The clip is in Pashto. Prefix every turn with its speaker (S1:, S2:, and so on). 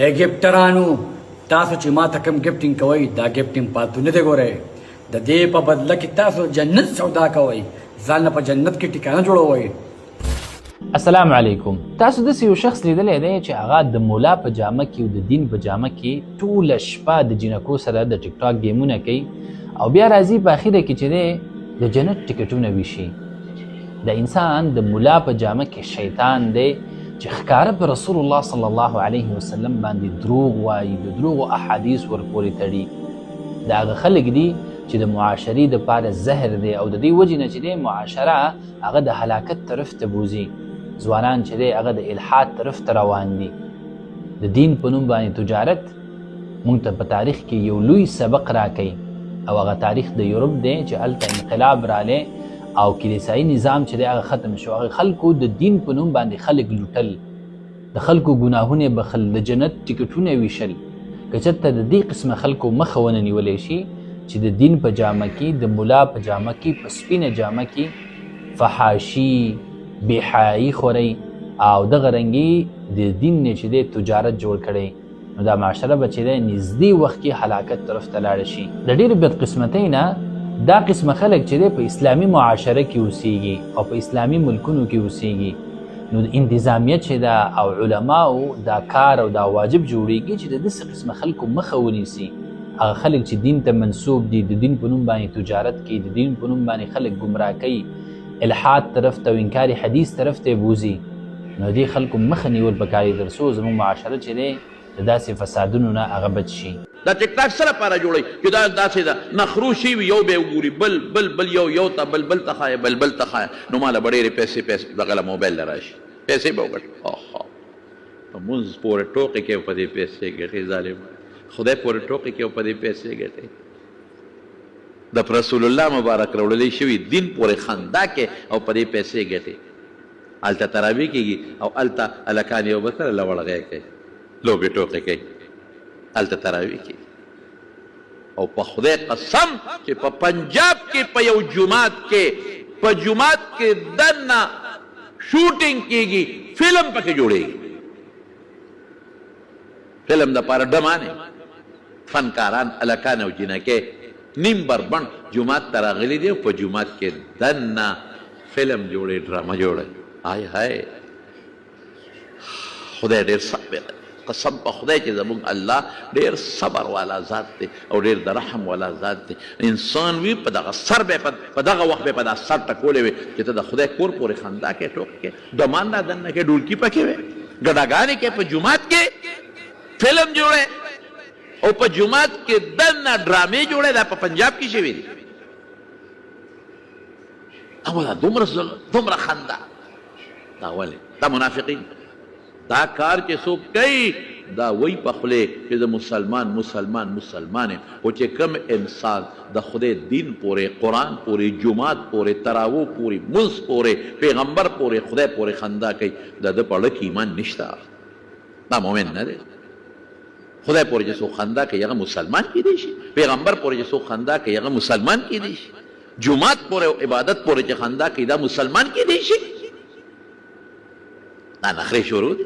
S1: اے ګفټرانو تاسو چې ما ته کوم ګفټینګ کوئ دا ګفټینګ پاتو نه دی ګورئ د دې په بدله کې تاسو جنت سودا کوئ ځان په جنت کې ټکانه جوړوئ.
S2: السلام علیکم. تاسو داسې یو شخص لیدلی دی چې هغه د مولا په جامه کې او د دین په جامه کې ټوله شپه د جینکو سره د ټیک ټاک ګیمونه کوي او بیا راځي په اخره کې چې دی د جنت ټکټونه ویشي. د انسان د مولا په جامه کې شیطان دی چې ښکاره په رسول الله صلی الله علیه وسلم باندې دروغ وایي، د دروغو احادیث ورپورې تړي. د هغه خلک دي چې د معاشرې دپاره زهر دی او د دې وجې نه چې دی معاشره هغه د هلاکت طرف ته بوځي. ځوانان چې دی هغه د الحاد طرف ته روان دي. د دین په نوم باندې تجارت موږ ته په تاریخ کې یو لوی سبق راکوي او هغه تاریخ د یورپ دی چې هلته انقلاب رالی او کلیسایي نظام چې دی هغه ختم شو. هغه خلکو د دین په نوم باندې خلک لوټل، د خلکو ګناهونه بخل، د جنت ټکټونه ویشل. که چېرته د دې قسمه خلکو مخه ونه نیولی شي چې د دین په جامه کې، د ملا په جامه کې، په سپینه جامه کې فحاشي بېحیایي خورئ او دغه رنګې د دین نه چې دی تجارت جوړ کړی، نو دا معاشره به چې دی نږدې وخت کې هلاکت طرف ته لاړه شي. د ډېرې بدقسمتۍ نه دا قسمه خلک چې دی په اسلامي معاشره کې اوسیږي او په اسلامي ملکونو کې اوسیږي، نو انتظامیه چې ده او علماو دا کار او دا واجب جوړیږي چې د داسې قسمه خلکو مخه ونیسي. هغه خلک چې دین ته منسوب دي، د دین په نوم باندې تجارت کوي، د دین په نوم باندې خلک ګمراه کوي، الحاد طرف ته او انکار حدیث طرف ته بوځي، نو دې خلکو مخه نیول پکار دي تر څو زموږ معاشره چې دی د داسې فسادونو نه هغه بچ شي.
S3: دا ټیک ټاک سره لپاره جوړوي چې دا داسې ده نخرو شي وي، یو به یې وګوري بل یو ته بل ته ښایه بل ته ښایه، نو ماله به ډېرې پیسې دغه له موبایل له راشي، پیسې به وګټي. مونځ پورې ټوقې کوي په دې پیسې ګټي، ظالم خدای پورې ټوقې کوي په دې پیسې ګټي. د رسول الله مبارک راوړلی شوي دین پورې خندا کې او په دې پیسې ګټي. هلته تراویح کېږي او هلته هلکان یو بل سره لوړغی کوي، لوبې ټوقې کوي، هلته تراویح کېږي. او په خدای قسم چې په پنجاب کې په یو جومات کې دننه شوټینګ کېږي، فلم پکې جوړېږي. فلم دپاره ډمانې فنکاران هلکان او جینکې نیم بربند جومات ته راغلي دي او په جومات کې دننه فلم جوړې، ډرامه جوړه. هاي خدای ډېر صبر، قسم په خدای چې زموږ الله ډېر صبر والا ذات دی او ډېر د رحم والا ذات دی. انسان وي په دغه سر به په دغه وخت به په دا سر ټکولی وي چې ته د خدای کور پورې خندا کې ټوکې کې ډمان را دننه کې ډولکي پکې وي، ګډاګانې کې په جومات کې فلم جوړې او په جومات کې دننه ډرامې جوړې. دا په پنجاب کې شوي دي. اما دا دومره خندا دا ولې؟ دا منافقین. دا کار چې څوک کوي دا وایي په خولې چې د مسلمان یم، خو چې کم انسان د خدای دین پورې، قرآن پورې، جومات پورې، تراوو پورې، منځ پورې، پیغمبر پورې، خدای پورې خندا کوي، د ده په اړه کې ایمان نشته، دا مؤمن نه دی. خدای پورې چې څوک خندا کوي هغه مسلمان کیدی شي، پیغمبر پورې چې څوک خندا کوي هغه مسلمان کیدی شي، جومات پورې او عبادت پورې چې خندا کوي دا مسلمان کیدی شي. دا نخرې شروع دي.